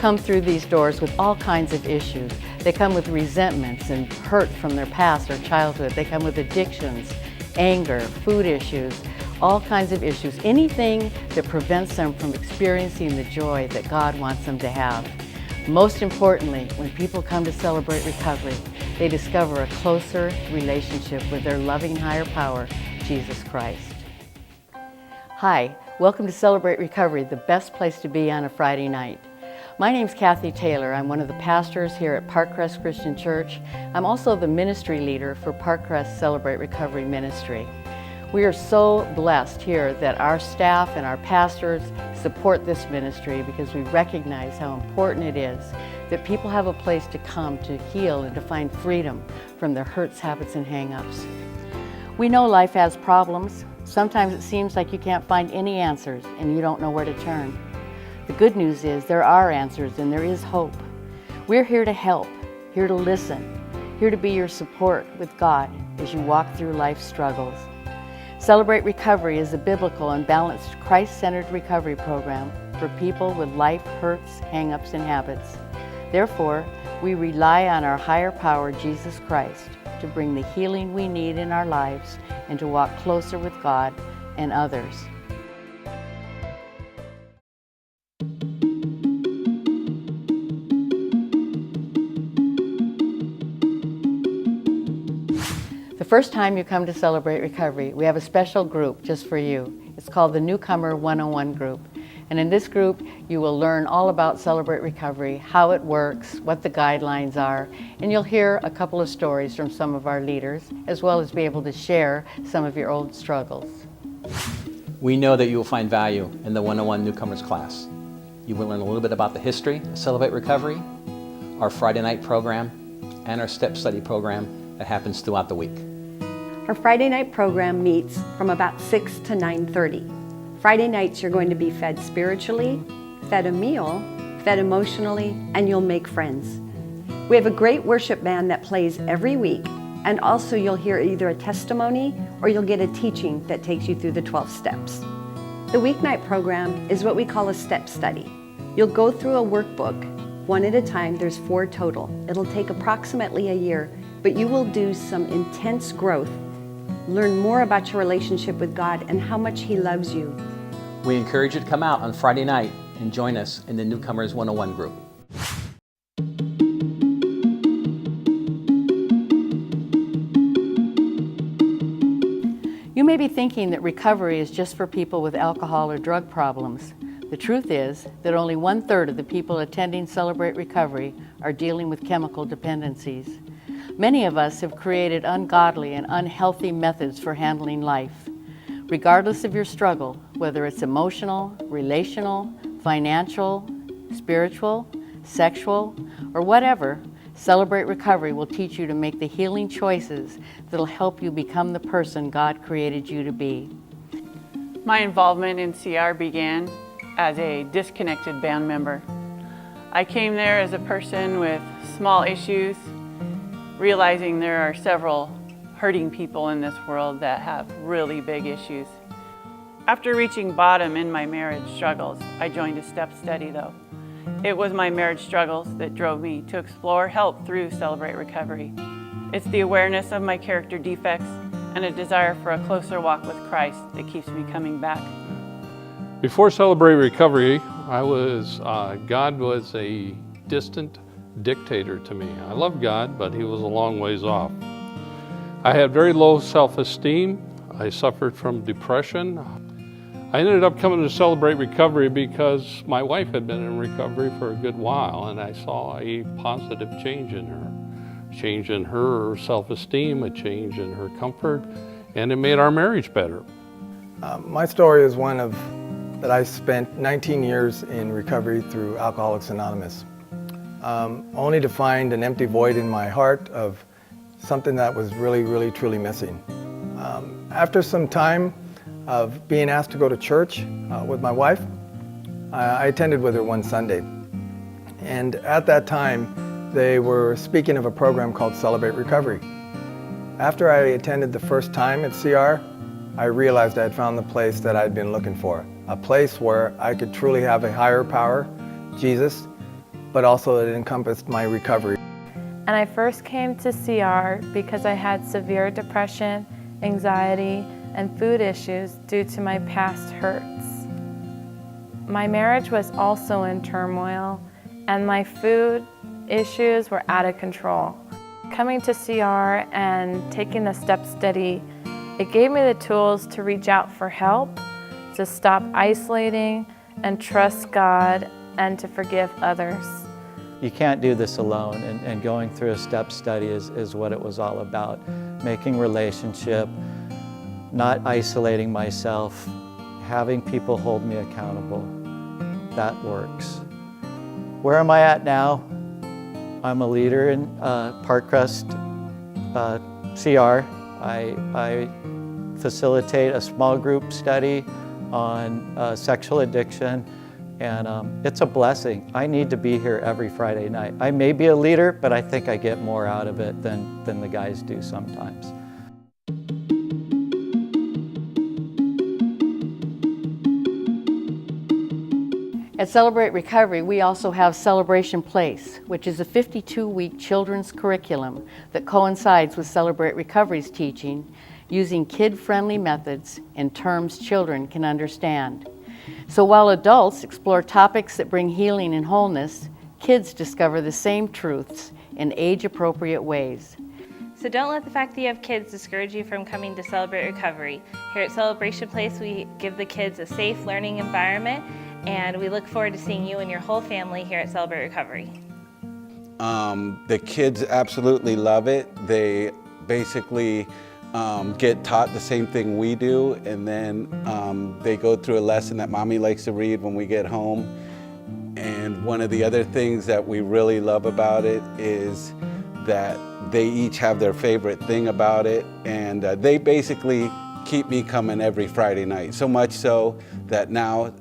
come through these doors with all kinds of issues. They come with resentments and hurt from their past or childhood. They come with addictions, anger, food issues, all kinds of issues. Anything that prevents them from experiencing the joy that God wants them to have. Most importantly, when people come to Celebrate Recovery, they discover a closer relationship with their loving higher power, Jesus Christ. Hi, welcome to Celebrate Recovery, the best place to be on a Friday night. My name's Kathy Taylor. I'm one of the pastors here at Parkcrest Christian Church. I'm also the ministry leader for Parkcrest Celebrate Recovery Ministry. We are so blessed here that our staff and our pastors support this ministry because we recognize how important it is that people have a place to come to heal and to find freedom from their hurts, habits, and hang-ups. We know life has problems. Sometimes it seems like you can't find any answers and you don't know where to turn. The good news is there are answers and there is hope. We're here to help, here to listen, here to be your support with God as you walk through life's struggles. Celebrate Recovery is a biblical and balanced Christ-centered recovery program for people with life hurts, hang-ups, and habits. Therefore, we rely on our higher power, Jesus Christ, to bring the healing we need in our lives and to walk closer with God and others. The first time you come to Celebrate Recovery, we have a special group just for you. It's called the Newcomer 101 Group. And in this group, you will learn all about Celebrate Recovery, how it works, what the guidelines are, and you'll hear a couple of stories from some of our leaders, as well as be able to share some of your old struggles. We know that you will find value in the 101 Newcomers class. You will learn a little bit about the history of Celebrate Recovery, our Friday night program, and our step study program that happens throughout the week. Our Friday night program meets from about 6 to 9:30. Friday nights you're going to be fed spiritually, fed a meal, fed emotionally, and you'll make friends. We have a great worship band that plays every week, and also you'll hear either a testimony or you'll get a teaching that takes you through the 12 steps. The weeknight program is what we call a step study. You'll go through a workbook, one at a time. There's 4 total. It'll take approximately a year, but you will do some intense growth. Learn more about your relationship with God and how much He loves you. We encourage you to come out on Friday night and join us in the Newcomers 101 group. You may be thinking that recovery is just for people with alcohol or drug problems. The truth is that only 1/3 of the people attending Celebrate Recovery are dealing with chemical dependencies. Many of us have created ungodly and unhealthy methods for handling life. Regardless of your struggle, whether it's emotional, relational, financial, spiritual, sexual, or whatever, Celebrate Recovery will teach you to make the healing choices that'll help you become the person God created you to be. My involvement in CR began as a disconnected band member. I came there as a person with small issues, realizing there are several hurting people in this world that have really big issues. After reaching bottom in my marriage struggles, I joined a step study though. It was my marriage struggles that drove me to explore help through Celebrate Recovery. It's the awareness of my character defects and a desire for a closer walk with Christ that keeps me coming back. Before Celebrate Recovery, God was a distant dictator to me. I love God, but He was a long ways off. I had very low self-esteem. I suffered from depression. I ended up coming to Celebrate Recovery because my wife had been in recovery for a good while, and I saw a positive change in her. A change in her self-esteem, a change in her comfort, and it made our marriage better. My story is one of that I spent 19 years in recovery through Alcoholics Anonymous, only to find an empty void in my heart of something that was really, truly missing. After some time of being asked to go to church with my wife, I attended with her one Sunday. And at that time, they were speaking of a program called Celebrate Recovery. After I attended the first time at CR, I realized I had found the place that I'd been looking for. A place where I could truly have a higher power, Jesus, but also it encompassed my recovery. And I first came to CR because I had severe depression, anxiety, and food issues due to my past hurts. My marriage was also in turmoil, and my food issues were out of control. Coming to CR and taking the step study, it gave me the tools to reach out for help, to stop isolating and trust God, and to forgive others. You can't do this alone, and going through a step study is what it was all about. Making relationship, not isolating myself, having people hold me accountable. That works. Where am I at now? I'm a leader in Parkcrest CR. I facilitate a small group study on sexual addiction, and it's a blessing. I need to be here every Friday night. I may be a leader, but I think I get more out of it than the guys do sometimes. At Celebrate Recovery, we also have Celebration Place, which is a 52-week children's curriculum that coincides with Celebrate Recovery's teaching, using kid-friendly methods and terms children can understand. So while adults explore topics that bring healing and wholeness, kids discover the same truths in age-appropriate ways. So don't let the fact that you have kids discourage you from coming to Celebrate Recovery. Here at Celebration Place, we give the kids a safe learning environment, and we look forward to seeing you and your whole family here at Celebrate Recovery. The kids absolutely love it. They basically get taught the same thing we do, and then they go through a lesson that Mommy likes to read when we get home. And one of the other things that we really love about it is that they each have their favorite thing about it, and they basically keep me coming every Friday night. So much so that now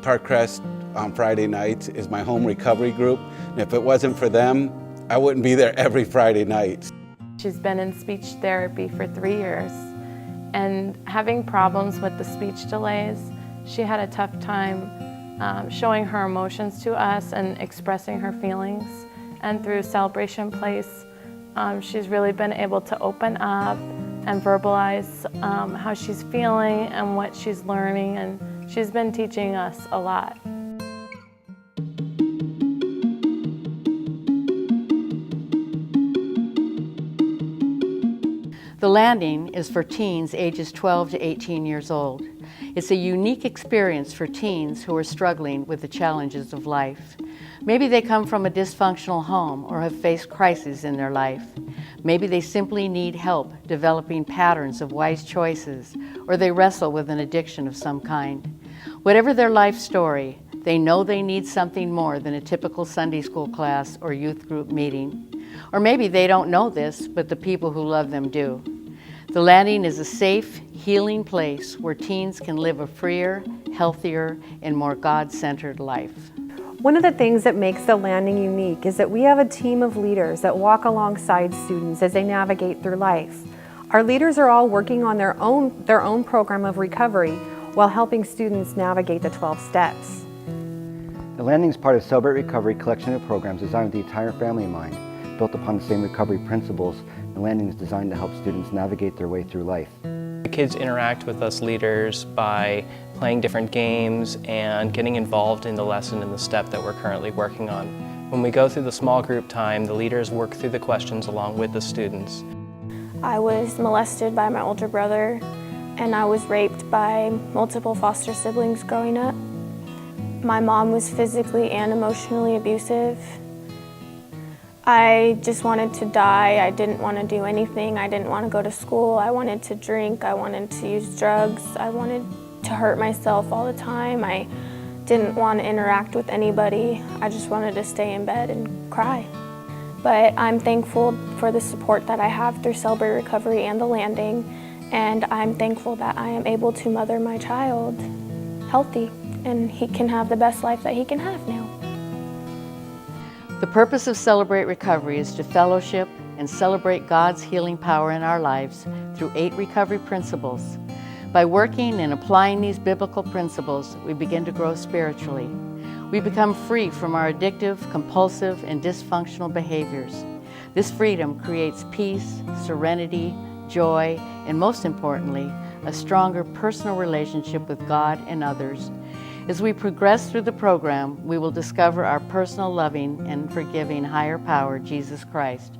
Parkcrest on Friday nights is my home recovery group, and if it wasn't for them, I wouldn't be there every Friday night. She's been in speech therapy for 3 years, and having problems with the speech delays, she had a tough time showing her emotions to us and expressing her feelings. And through Celebration Place, she's really been able to open up and verbalize how she's feeling and what she's learning, and she's been teaching us a lot. The Landing is for teens ages 12 to 18 years old. It's a unique experience for teens who are struggling with the challenges of life. Maybe they come from a dysfunctional home or have faced crises in their life. Maybe they simply need help developing patterns of wise choices, or they wrestle with an addiction of some kind. Whatever their life story, they know they need something more than a typical Sunday school class or youth group meeting. Or maybe they don't know this, but the people who love them do. The Landing is a safe, healing place where teens can live a freer, healthier, and more God-centered life. One of the things that makes the Landing unique is that we have a team of leaders that walk alongside students as they navigate through life. Our leaders are all working on their own program of recovery while helping students navigate the 12 steps. The Landing is part of Celebrate Recovery collection of programs designed with the entire family in mind. Built upon the same recovery principles, the Landing is designed to help students navigate their way through life. The kids interact with us leaders by playing different games and getting involved in the lesson and the step that we're currently working on. When we go through the small group time, the leaders work through the questions along with the students. I was molested by my older brother, and I was raped by multiple foster siblings growing up. My mom was physically and emotionally abusive. I just wanted to die. I didn't want to do anything. I didn't want to go to school. I wanted to drink. I wanted to use drugs. I wanted to hurt myself all the time. I didn't want to interact with anybody. I just wanted to stay in bed and cry. But I'm thankful for the support that I have through Celebrate Recovery and the Landing, and I'm thankful that I am able to mother my child healthy, and he can have the best life that he can have now. The purpose of Celebrate Recovery is to fellowship and celebrate God's healing power in our lives through 8 recovery principles. By working and applying these biblical principles, we begin to grow spiritually. We become free from our addictive, compulsive, and dysfunctional behaviors. This freedom creates peace, serenity, joy, and most importantly, a stronger personal relationship with God and others. As we progress through the program, we will discover our personal loving and forgiving higher power, Jesus Christ.